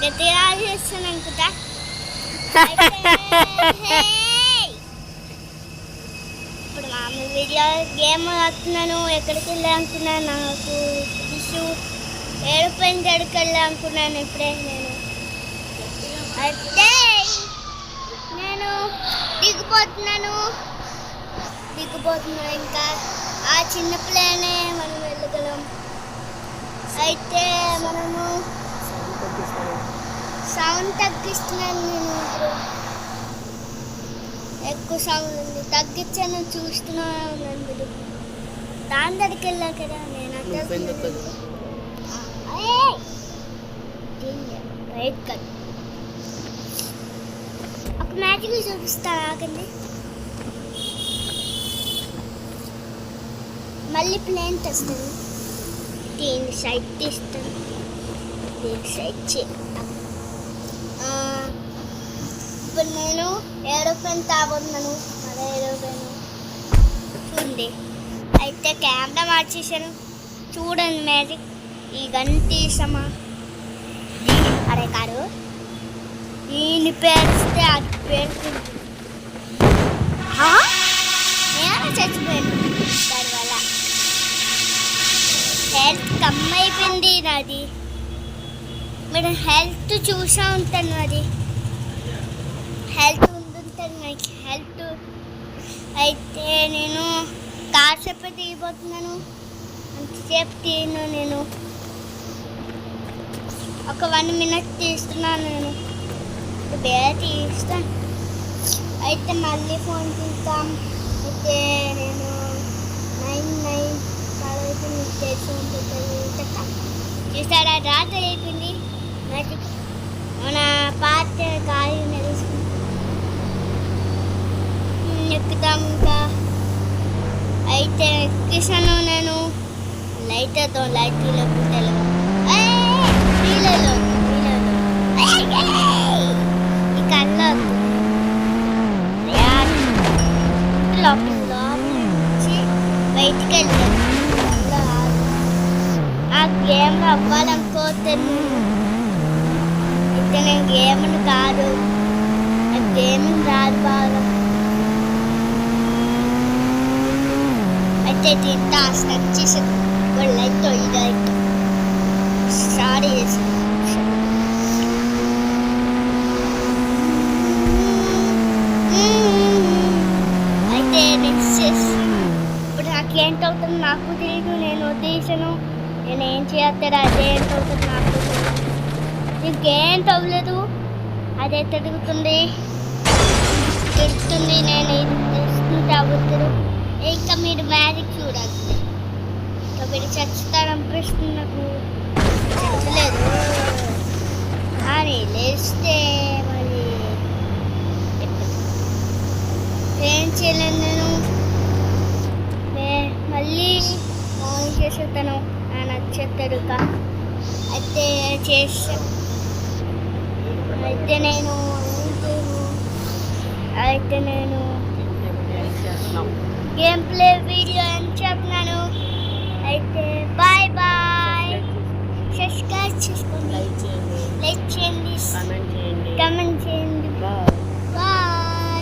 గట్టిగా చేస్తాను అనుకుంటా. ఇప్పుడు మామూలు వీడియో గేమ్ ఆడుతున్నాను. ఎక్కడికి వెళ్ళా అనుకున్నాను, నాకు ఇష్యూ ఏడుపోయిన దగ్గరికి వెళ్ళా అనుకున్నాను. ఇప్పుడే అయితే నేను దిగిపోతున్నాను. ఇంకా ఆ చిన్న ప్లేనే మనం వెళ్ళగలం. అయితే మనము సౌండ్ తగ్గిస్తున్నాను. నేను ఇప్పుడు ఎక్కువ సౌండ్ ఉంది, తగ్గించాను. చూస్తున్నాను మీరు దాని దగ్గరికి వెళ్ళా కదా. నేను రైట్ కట్ ఒక మ్యాజిక్ చూపిస్తాను, ఆగండి. మళ్ళీ ప్లేన్ తెస్తాను. దీని సైడ్ తీస్తాను, దీని సైడ్ ఇప్పుడు నేను ఏరోప్లేన్ తాబోతున్నాను. అదే ఏరోప్లేన్ చూడండి. అయితే కెమెరా మార్చేసాను. చూడండి మ్యాజిక్. ఈ గంటీసమా అరే కాదు, దీన్ని పేరిస్తే అది పేరుతుంది. నేను చచ్చిపోయాను. దానివల్ల హెల్త్ కమ్మైపోయింది నాది. మీరు హెల్త్ చూసా ఉంటాను, అది హెల్త్ ఉంటుంటాను నాకు హెల్త్. అయితే నేను కాసేపు తీయబోతున్నాను. అంతసేపు తీయను. నేను ఒక 1 minute తీస్తున్నాను. నేను వేరే తీస్తాను. అయితే మళ్ళీ ఫోన్ తీస్తాం. అయితే నేను 9 తర్వాత మీకు తెలిసి ఉంటుంది. చూసారా, రాత్రి అయిపోయింది. మ్యాజిక్ మన పాత గాలి నడుస్తుంది. ఎక్కుతాం ఇంకా. అయితే ఎక్కేసాను నేను. లైట్తో నీళ్ళలో ఈ కళ్ళ లోపలించి బయటికి వెళ్తాను. ఆ గేమ్ అవ్వాలనుకోతాను. అయితే నేను గేమ్ని కాదు, ఆ గేమ్ రాదు బాగా. అయితే దీంతో స్టార్ట్ చేసాను. లైట్ ఇదైతే స్టార్ట్ చేసాను. అయితే నెక్స్ట్ ఇప్పుడు నాకేంటవుతుంది నాకు తెలియదు. నేను వదిలేసాను. నేను ఏం చేస్తాడు అదేంటవుతుంది నాకు తెలియదు. ఇంకేంటి అవ్వలేదు. అదే తిరుగుతుంది. నేను ఇది తెలుస్తుంటే అవ్వదు. ఇంకా మీరు మ్యాజిక్ చూడాలి. ఇంకా మీరు చచ్చుతారనిపిస్తుంది నాకు. చచ్చలేదు కానీ లేస్తే మరి ఏం చేయలేను. నేను మళ్ళీ ఫోన్ చేసేస్తాను నా నచ్చేస్తాడు. అయితే చేసా. అయితే నేను